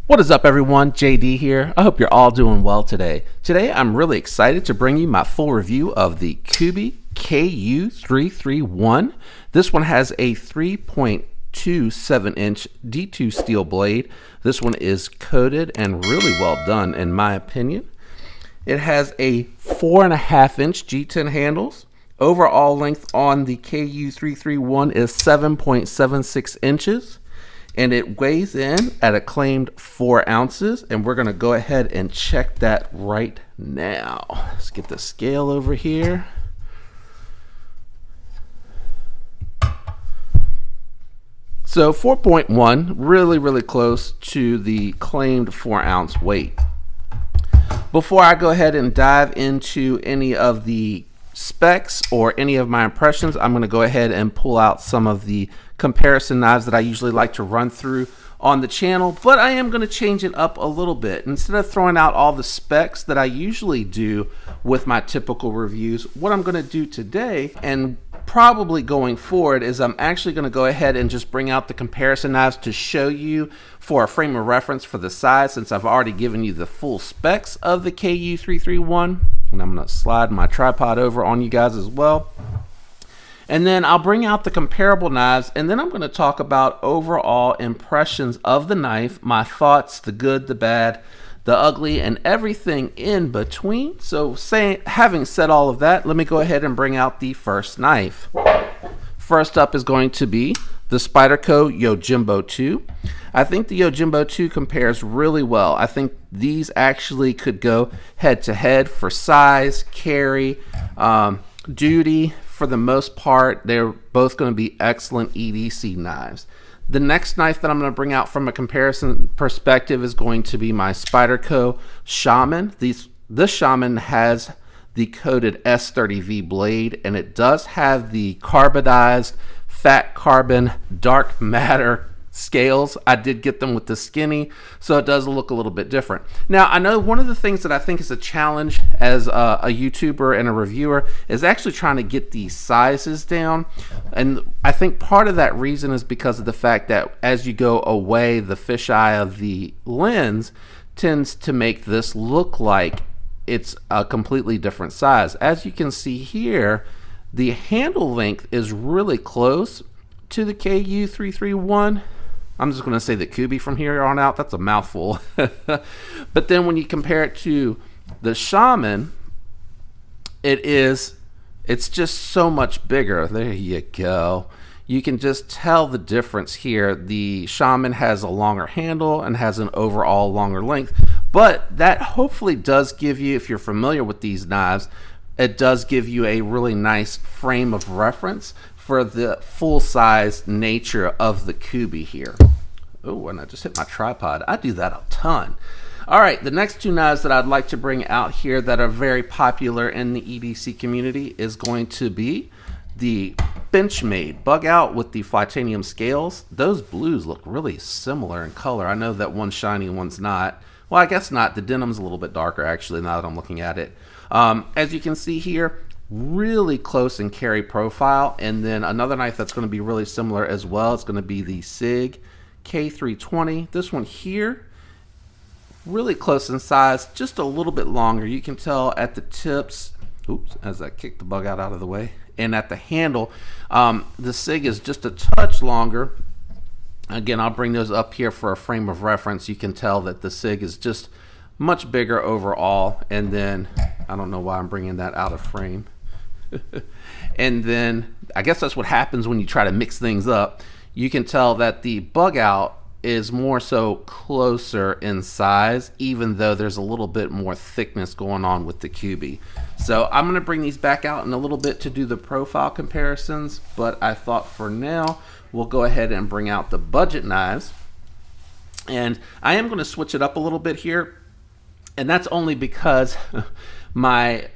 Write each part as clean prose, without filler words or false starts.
What is up, everyone? JD here. I hope you're all doing well today. Today I'm really excited to bring you my full review of the Kubey KU331. This one has a 3.27-inch D2 steel blade. This one is coated and really well done in my opinion. It has a 4.5-inch G10 handles. Overall length on the KU331 is 7.76 inches. And it weighs in at a claimed 4 ounces, and we're going to go ahead and check that right now. Let's get the scale over here. So 4.1, really close to the claimed 4-ounce weight. Before I go ahead and dive into any of the specs or any of my impressions, I'm going to go ahead and pull out some of the comparison knives that I usually like to run through on the channel, but I am going to change it up a little bit. Instead of throwing out all the specs that I usually do with my typical reviews, what I'm going to do today and probably going forward is I'm actually going to go ahead and just bring out the comparison knives to show you for a frame of reference for the size, since I've already given you the full specs of the KU331. And I'm going to slide my tripod over on you guys as well. And then I'll bring out the comparable knives, and then I'm going to talk about overall impressions of the knife, my thoughts, the good, the bad, the ugly, and everything in between. So having said all of that, let me go ahead and bring out the first knife. First up is going to be the Spyderco Yojimbo 2. I think the Yojimbo 2 compares really well. I think these actually could go head to head for size, carry, duty. For the most part, they're both going to be excellent EDC knives. The next knife that I'm going to bring out from a comparison perspective is going to be my Spyderco Shaman. This Shaman has the coated S30V blade, and it does have the carbonized fat carbon dark matter scales. I did get them with the skinny, so it does look a little bit different. Now, I know one of the things that I think is a challenge as a YouTuber and a reviewer is actually trying to get these sizes down, and I think part of that reason is because of the fact that as you go away, the fisheye of the lens tends to make this look like it's a completely different size. As you can see here, the handle length is really close to the KU331. I'm just going to say the Kubey from here on out. That's a mouthful. But then when you compare it to the Shaman, it's just so much bigger. There you go. You can just tell the difference here. The Shaman has a longer handle and has an overall longer length, but that hopefully does give you, if you're familiar with these knives, it does give you a really nice frame of reference for the full-size nature of the Kubey here. Oh, and I just hit my tripod. I do that a ton. All right, the next two knives that I'd like to bring out here that are very popular in the EDC community is going to be the Benchmade Bug Out with the Titanium scales. Those blues look really similar in color. I know that one's shiny, one's not. Well, I guess not. The denim's a little bit darker, actually, now that I'm looking at it. As you can see here, really close in carry profile. And then another knife that's going to be really similar as well, it's going to be the Sig K320. This one here, really close in size, just a little bit longer. You can tell at the tips, oops, as I kick the bug out of the way, and at the handle, the Sig is just a touch longer. Again, I'll bring those up here for a frame of reference. You can tell that the Sig is just much bigger overall. And then, I don't know why I'm bringing that out of frame. And then I guess that's what happens when you try to mix things up. You can tell that the Bug Out is more so closer in size, even though there's a little bit more thickness going on with the Kubey. So I'm going to bring these back out in a little bit to do the profile comparisons, but I thought for now we'll go ahead and bring out the budget knives. And I am going to switch it up a little bit here, and that's only because my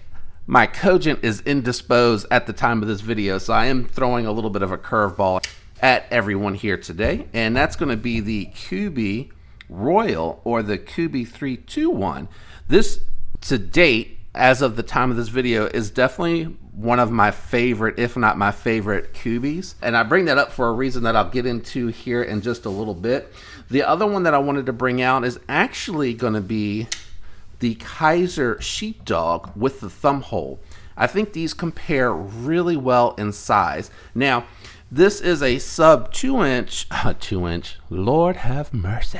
Cogent is indisposed at the time of this video, so I am throwing a little bit of a curveball at everyone here today, and that's going to be the Kubey Royal, or the Kubey 321. This, to date, as of the time of this video, is definitely one of my favorite, if not my favorite, Kubeys. And I bring that up for a reason that I'll get into here in just a little bit. The other one that I wanted to bring out is actually going to be the Kaiser Sheepdog with the thumb hole. I think these compare really well in size. Now, this is a sub 2-inch, Lord have mercy.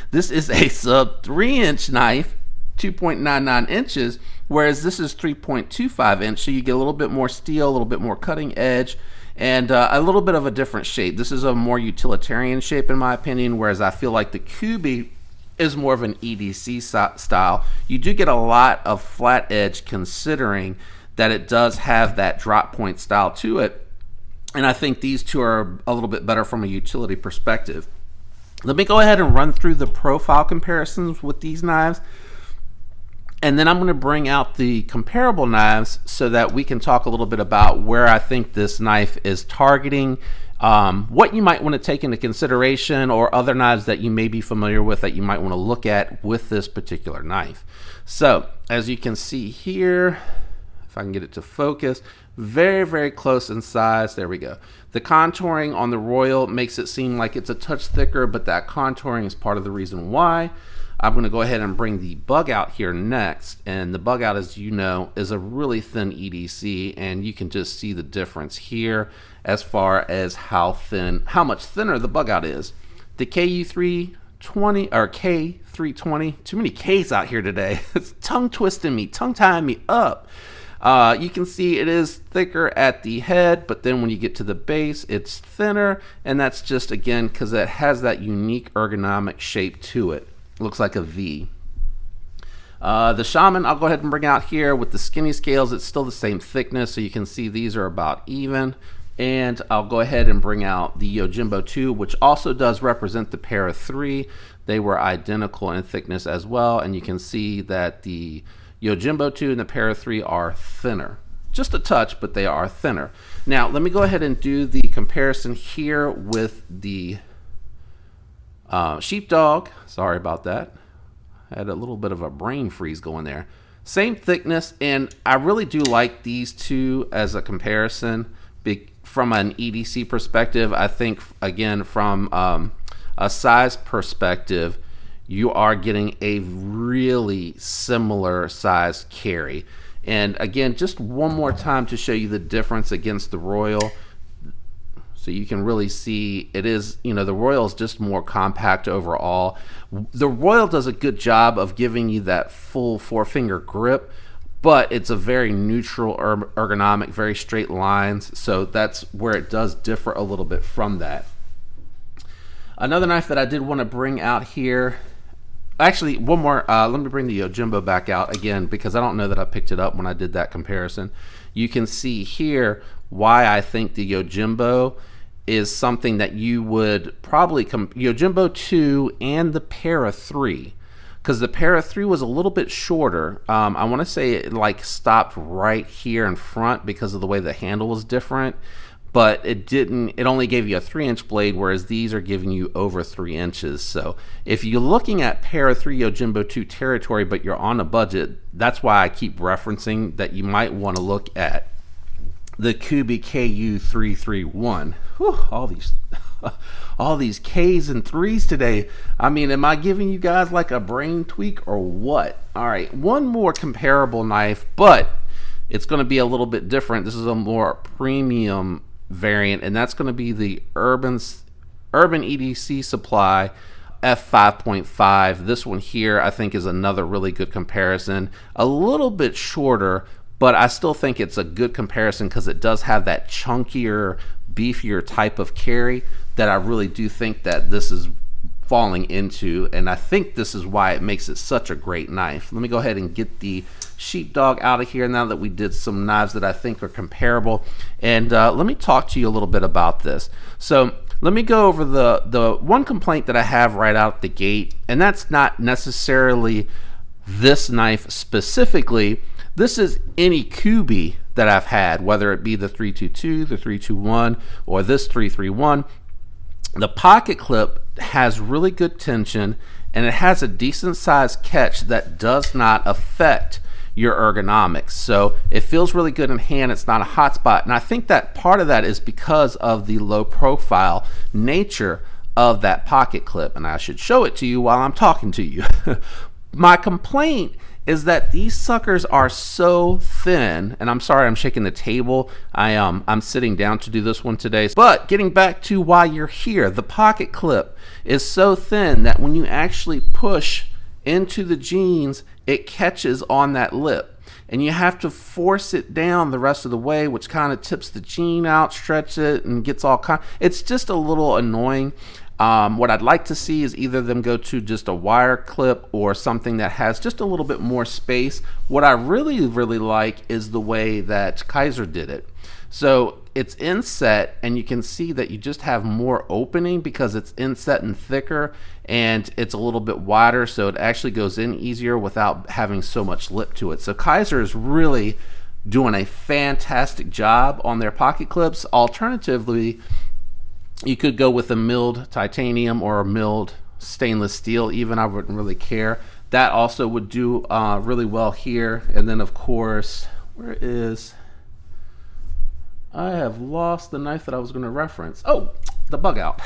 This is a sub 3-inch knife, 2.99 inches, whereas this is 3.25 inch. So you get a little bit more steel, a little bit more cutting edge, and a little bit of a different shape. This is a more utilitarian shape in my opinion, whereas I feel like the Kubey is more of an EDC style. You do get a lot of flat edge considering that it does have that drop point style to it. And I think these two are a little bit better from a utility perspective. Let me go ahead and run through the profile comparisons with these knives. And then I'm going to bring out the comparable knives so that we can talk a little bit about where I think this knife is targeting, what you might want to take into consideration, or other knives that you may be familiar with that you might want to look at with this particular knife. So as you can see here, if I can get it to focus, very, very close in size. There we go. The contouring on the Royal makes it seem like it's a touch thicker, but that contouring is part of the reason why. I'm going to go ahead and bring the Bug out here next, and the Bug out, as you know, is a really thin EDC, and you can just see the difference here as far as how much thinner the Bug out is. The KU320 or K320, too many K's out here today. It's tongue twisting me, tongue tying me up. You can see it is thicker at the head, but then when you get to the base, it's thinner, and that's just, again, because it has that unique ergonomic shape to it. Looks like a V. The Shaman, I'll go ahead and bring out here with the skinny scales. It's still the same thickness, so you can see these are about even. And I'll go ahead and bring out the Yojimbo 2, which also does represent the Para 3. They were identical in thickness as well, and you can see that the Yojimbo 2 and the Para 3 are thinner. Just a touch, but they are thinner. Now, let me go ahead and do the comparison here with the Sheepdog. Sorry about that. I had a little bit of a brain freeze going there. Same thickness, and I really do like these two as a comparison. From an EDC perspective, I think, again, from a size perspective, you are getting a really similar size carry. And again, just one more time to show you the difference against the Royal. So you can really see it is, the Royal is just more compact overall. The Royal does a good job of giving you that full 4-finger grip, but it's a very neutral ergonomic, very straight lines. So that's where it does differ a little bit from that. Another knife that I did want to bring out here, actually one more, let me bring the Yojimbo back out again, because I don't know that I picked it up when I did that comparison. You can see here why I think the Yojimbo is something that you would probably Yojimbo 2 and the Para 3, because the Para 3 was a little bit shorter. I want to say it like stopped right here in front because of the way the handle was different, but it only gave you a 3-inch blade, whereas these are giving you over 3 inches. So if you're looking at Para 3 Yojimbo 2 territory, but you're on a budget, that's why I keep referencing that you might want to look at the Kubey KU331. Whew, all these K's and 3's today. I mean, am I giving you guys like a brain tweak or what? All right, one more comparable knife, but it's going to be a little bit different. This is a more premium variant, and that's going to be the Urban EDC Supply F5.5. This one here I think is another really good comparison. A little bit shorter, but I still think it's a good comparison because it does have that chunkier, beefier type of carry that I really do think that this is falling into, and I think this is why it makes it such a great knife. Let me go ahead and get the Sheepdog out of here now that we did some knives that I think are comparable, and let me talk to you a little bit about this. So let me go over the one complaint that I have right out the gate, and that's not necessarily this knife specifically. This is any Kubey that I've had, whether it be the 322, the 321, or this 331. The pocket clip has really good tension, and it has a decent sized catch that does not affect your ergonomics. So it feels really good in hand. It's not a hot spot, and I think that part of that is because of the low profile nature of that pocket clip, and I should show it to you while I'm talking to you. My complaint is that these suckers are so thin, and I'm sorry I'm shaking the table. I'm sitting down to do this one today. But getting back to why you're here, the pocket clip is so thin that when you actually push into the jeans, it catches on that lip, and you have to force it down the rest of the way, which kind of tips the jean out, stretch it, and gets all kind. It's just a little annoying. What I'd like to see is either them go to just a wire clip or something that has just a little bit more space. What I really like is the way that Kaiser did it. So it's inset, and you can see that you just have more opening because it's inset and thicker, and it's a little bit wider, so it actually goes in easier without having so much lip to it. So Kaiser is really doing a fantastic job on their pocket clips. Alternatively, you could go with a milled titanium or a milled stainless steel even. I wouldn't really care. That also would do really well here. And then of course, where is, I have lost the knife that I was going to reference. Oh, the bug out.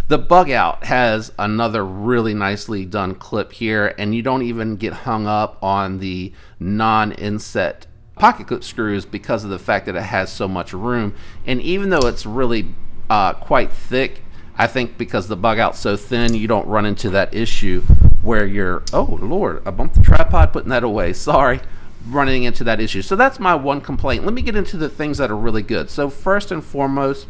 The bug out has another really nicely done clip here, and you don't even get hung up on the non-inset pocket clip screws because of the fact that it has so much room. And even though it's really quite thick, I think because the bug out's so thin, you don't run into that issue where you're, oh Lord, I bumped the tripod putting that away, sorry, running into that issue. So that's my one complaint. Let me get into the things that are really good. So first and foremost,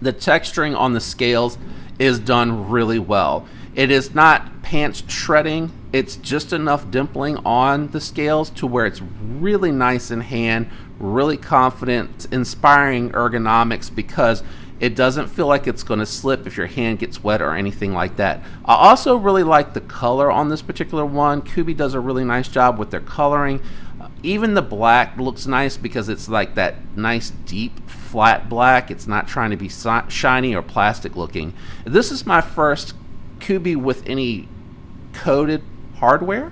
the texturing on the scales is done really well. It is not pants shredding, it's just enough dimpling on the scales to where it's really nice in hand, really confident, inspiring ergonomics because it doesn't feel like it's going to slip if your hand gets wet or anything like that. I also really like the color on this particular one. Kubey does a really nice job with their coloring. Even the black looks nice because it's like that nice deep flat black. It's not trying to be shiny or plastic looking. This is my first Kubey with any coated hardware,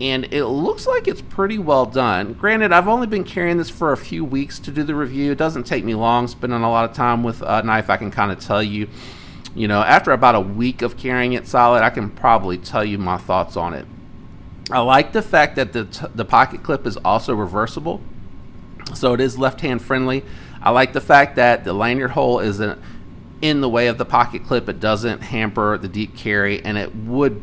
and it looks like it's pretty well done. Granted, I've only been carrying this for a few weeks to do the review. It doesn't take me long, spending a lot of time with a knife. I can kind of tell you, after about a week of carrying it solid, I can probably tell you my thoughts on it. I like the fact that the pocket clip is also reversible, so it is left-hand friendly. I like the fact that the lanyard hole isn't in the way of the pocket clip. It doesn't hamper the deep carry, and it would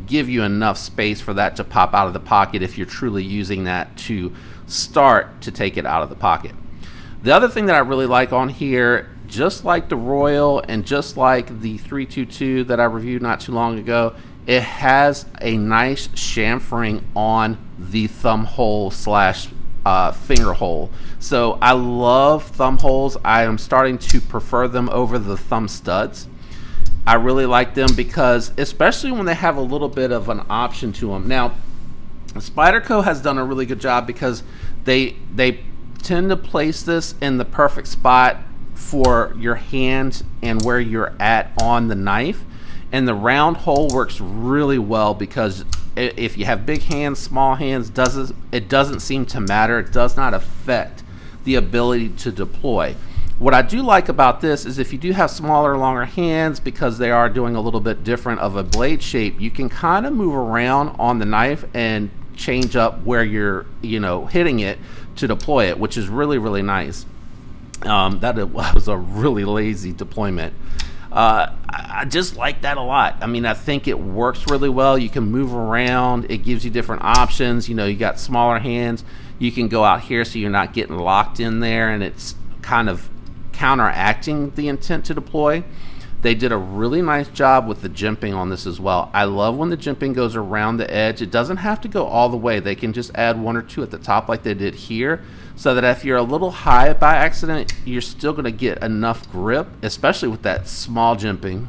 give you enough space for that to pop out of the pocket if you're truly using that to start to take it out of the pocket. The other thing that I really like on here, just like the Royal and just like the 322 that I reviewed not too long ago, it has a nice chamfering on the thumb hole slash finger hole. So I love thumb holes. I am starting to prefer them over the thumb studs. I really like them because, especially when they have a little bit of an option to them. Now, Spyderco has done a really good job because they tend to place this in the perfect spot for your hand and where you're at on the knife. And the round hole works really well because if you have big hands, small hands, it doesn't seem to matter. It does not affect the ability to deploy. What I do like about this is if you do have smaller, longer hands, because they are doing a little bit different of a blade shape, you can kind of move around on the knife and change up where you're, hitting it to deploy it, which is really, really nice. That was a really lazy deployment. I just like that a lot. I mean, I think it works really well. You can move around. It gives you different options. You got smaller hands. You can go out here so you're not getting locked in there, and it's kind of counteracting the intent to deploy. They did a really nice job with the jimping on this as well. I love when the jimping goes around the edge. It doesn't have to go all the way. They can just add one or two at the top like they did here, so that if you're a little high by accident, you're still going to get enough grip, especially with that small jimping,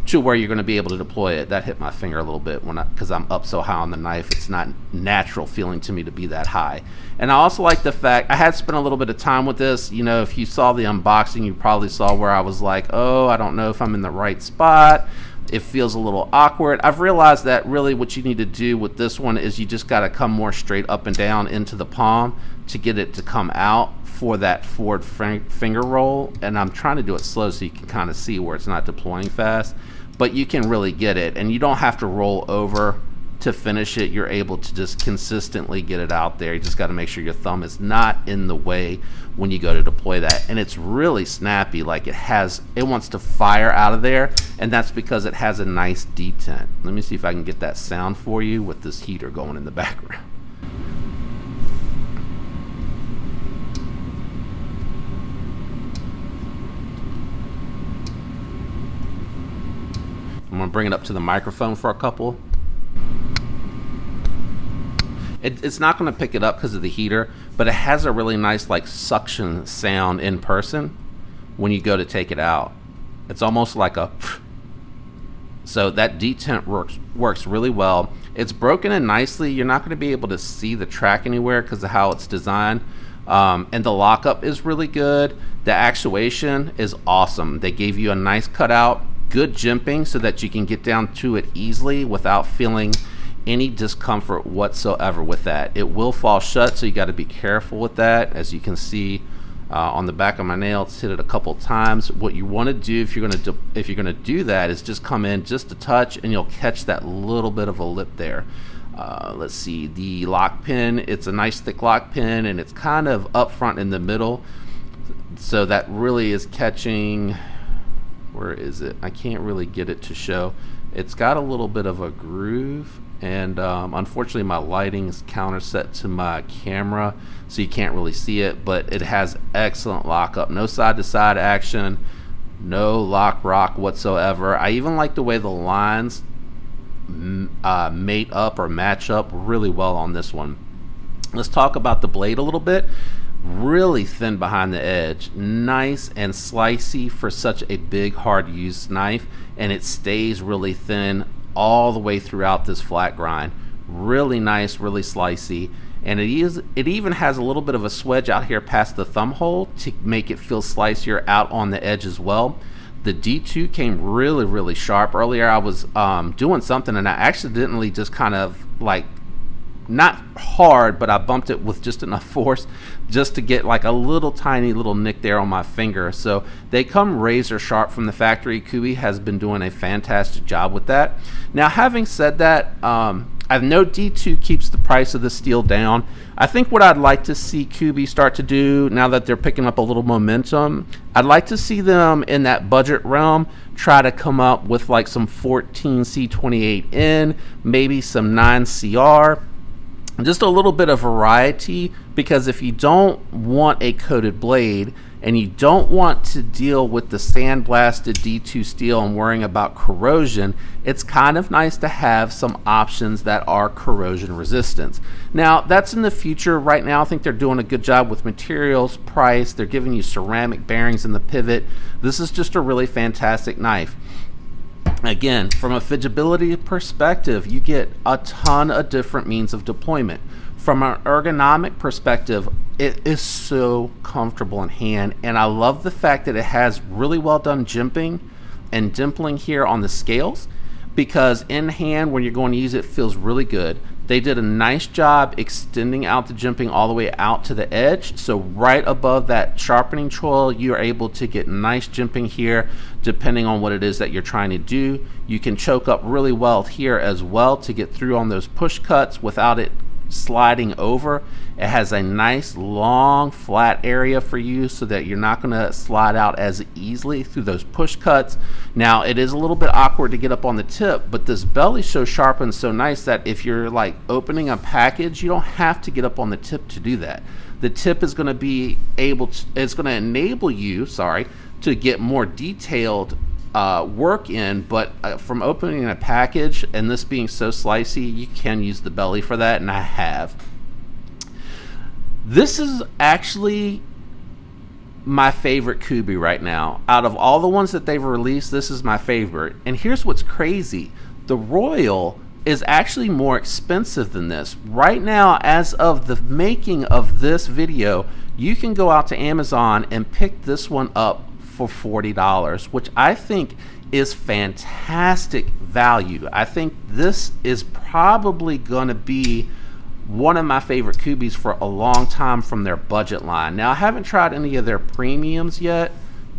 to where you're going to be able to deploy it. That hit my finger a little bit because I'm up so high on the knife. It's not natural feeling to me to be that high. And I also like the fact, I had spent a little bit of time with this. If you saw the unboxing, you probably saw where I was like, oh, I don't know if I'm in the right spot. it feels a little awkward. I've realized that really what you need to do with this one is you just got to come more straight up and down into the palm to get it to come out for that forward finger roll. And I'm trying to do it slow so you can kind of see where it's not deploying fast, but you can really get it, and you don't have to roll over to finish it. You're able to just consistently get it out there. You just got to make sure your thumb is not in the way when you go to deploy that. And it's really snappy, like it wants to fire out of there, and that's because it has a nice detent. Let me see if I can get that sound for you with this heater going in the background. I'm gonna bring it up to the microphone for a couple. It's not going to pick it up because of the heater, but it has a really nice like suction sound in person when you go to take it out. It's almost like a so that detent works really well. It's broken in nicely. You're not going to be able to see the track anywhere because of how it's designed, and the lockup is really good. The actuation is awesome. They gave you a nice cutout, good jimping so that you can get down to it easily without feeling any discomfort whatsoever with that. It will fall shut, so you got to be careful with that. As you can see on the back of my nail, it's hit it a couple times. What you want to do if you're gonna do that is just come in just a touch, and you'll catch that little bit of a lip there. Let's see, the lock pin, it's a nice thick lock pin, and it's kind of up front in the middle, so that really is catching. Where is it? I can't really get it to show. It's got a little bit of a groove, and unfortunately my lighting is counter set to my camera, so you can't really see it, but it has excellent lockup. No side to side action, no lock rock whatsoever. I even like the way the lines mate up or match up really well on this one. Let's talk about the blade a little bit. Really thin behind the edge, nice and slicey for such a big hard used knife, and it stays really thin all the way throughout this flat grind. Really nice, really slicey, and it even has a little bit of a swedge out here past the thumb hole to make it feel slicier out on the edge as well. The D2 came really sharp. Earlier I was doing something, and I accidentally just kind of like, not hard, but I bumped it with just enough force just to get like a little tiny little nick there on my finger. So they come razor sharp from the factory. Kubey has been doing a fantastic job with that. Now, having said that, I know D2 keeps the price of the steel down. I think what I'd like to see Kubey start to do, now that they're picking up a little momentum, I'd like to see them in that budget realm try to come up with like some 14C28N, maybe some 9CR, just a little bit of variety, because if you don't want a coated blade and you don't want to deal with the sandblasted D2 steel and worrying about corrosion, it's kind of nice to have some options that are corrosion resistant. Now, that's in the future. Right now I think they're doing a good job with materials, price. They're giving you ceramic bearings in the pivot. This is just a really fantastic knife. Again, from a fidgetability perspective, you get a ton of different means of deployment. From an ergonomic perspective, it is so comfortable in hand, and I love the fact that it has really well done jimping and dimpling here on the scales, because in hand when you're going to use it, it feels really good. They did a nice job extending out the jimping all the way out to the edge, so right above that sharpening choil you're able to get nice jimping here depending on what it is that you're trying to do. You can choke up really well here as well to get through on those push cuts without it sliding over. It has a nice long flat area for you so that you're not going to slide out as easily through those push cuts. Now, it is a little bit awkward to get up on the tip, but this belly is so sharp and so nice that if you're like opening a package, you don't have to get up on the tip to do that. The tip is going to be able to, it's going to enable you, to get more detailed work in, but from opening a package and this being so slicey, you can use the belly for that, and I have. This is actually my favorite Kubey right now. Out of all the ones that they've released, this is my favorite. And here's what's crazy. The Royal is actually more expensive than this. Right now, as of the making of this video, you can go out to Amazon and pick this one up for $40, which I think is fantastic value. I think this is probably going to be one of my favorite Kubeys for a long time from their budget line. Now, I haven't tried any of their premiums yet.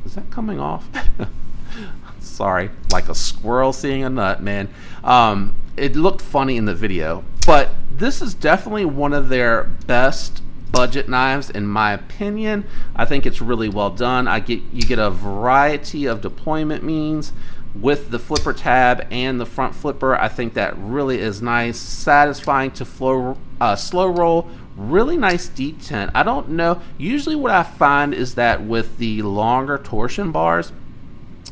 Is that coming off? Sorry, like a squirrel seeing a nut, man. It looked funny in the video, but this is definitely one of their best budget knives in my opinion. I think it's really well done. You get a variety of deployment means with the flipper tab and the front flipper. I think that really is nice, satisfying to slow roll. Really nice detent. I don't know, usually what I find is that with the longer torsion bars,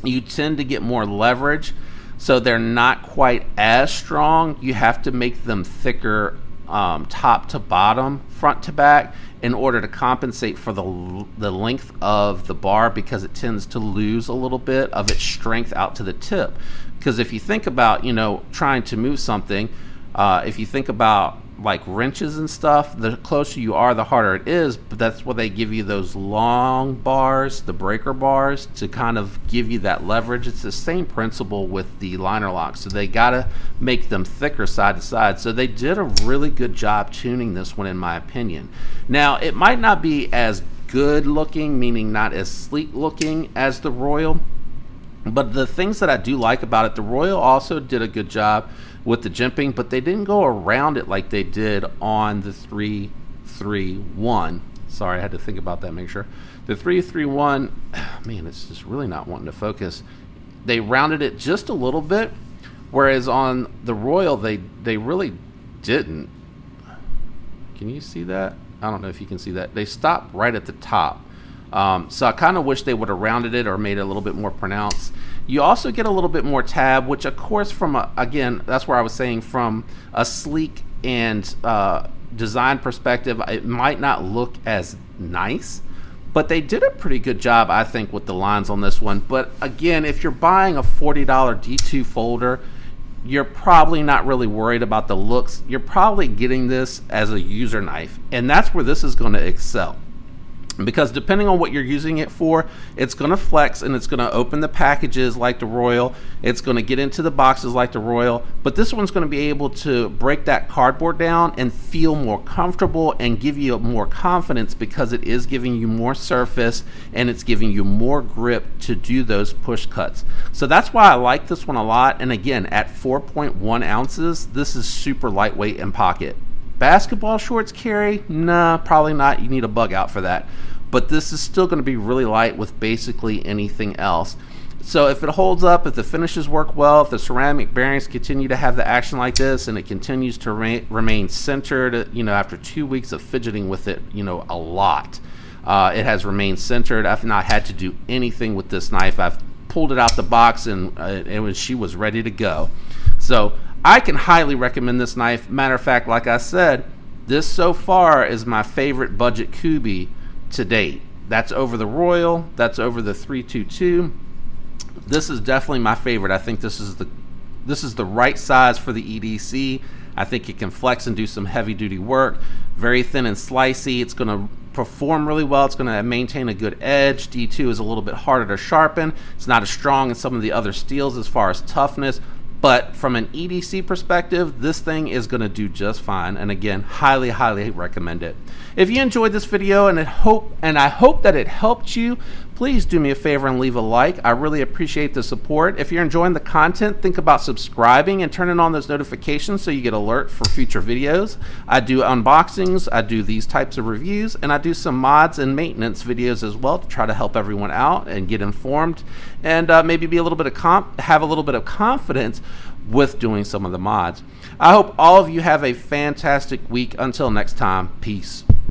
you tend to get more leverage, so they're not quite as strong. You have to make them thicker top to bottom, front to back, in order to compensate for the length of the bar, because it tends to lose a little bit of its strength out to the tip. Because if you think about, you know, trying to move something, if you think about like wrenches and stuff, the closer you are, the harder it is. But that's why they give you those long bars, the breaker bars, to kind of give you that leverage. It's the same principle with the liner locks. So they gotta make them thicker side to side. So they did a really good job tuning this one, in my opinion. Now, it might not be as good looking, meaning not as sleek looking as the Royal, but the things that I do like about it, the Royal also did a good job with the jimping, but they didn't go around it like they did on the 331. Sorry, I had to think about that, make sure. The 331, man, it's just really not wanting to focus. They rounded it just a little bit, whereas on the Royal, they really didn't. Can you see that? I don't know if you can see that. They stopped right at the top. So I kind of wish they would have rounded it or made it a little bit more pronounced. You also get a little bit more tab, which of course again, that's where I was saying from a sleek and design perspective, it might not look as nice, but they did a pretty good job, I think, with the lines on this one. But again, if you're buying a $40 D2 folder, you're probably not really worried about the looks. You're probably getting this as a user knife, and that's where this is going to excel. Because depending on what you're using it for, it's going to flex and it's going to open the packages like the Royal. It's going to get into the boxes like the Royal. But this one's going to be able to break that cardboard down and feel more comfortable and give you more confidence, because it is giving you more surface and it's giving you more grip to do those push cuts. So that's why I like this one a lot. And again, at 4.1 ounces, this is super lightweight in pocket. Basketball shorts carry? Nah, probably not. You need a bug out for that. But this is still going to be really light with basically anything else. So if it holds up, if the finishes work well, if the ceramic bearings continue to have the action like this, and it continues to remain centered, you know, after 2 weeks of fidgeting with it, you know, a lot, it has remained centered. I've not had to do anything with this knife. I've pulled it out the box and she was ready to go. So I can highly recommend this knife. Matter of fact, like I said, this so far is my favorite budget Kubey to date. That's over the Royal, that's over the 322. This is definitely my favorite. I think this is the right size for the EDC. I think it can flex and do some heavy duty work. Very thin and slicey. It's going to perform really well. It's going to maintain a good edge. D2 is a little bit harder to sharpen. It's not as strong as some of the other steels as far as toughness. But from an EDC perspective, this thing is going to do just fine. And again, highly, highly recommend it. If you enjoyed this video and I hope that it helped you, please do me a favor and leave a like. I really appreciate the support. If you're enjoying the content, think about subscribing and turning on those notifications so you get alert for future videos. I do unboxings, I do these types of reviews, and I do some mods and maintenance videos as well to try to help everyone out and get informed, and maybe be a little bit have a little bit of confidence with doing some of the mods. I hope all of you have a fantastic week. Until next time, peace.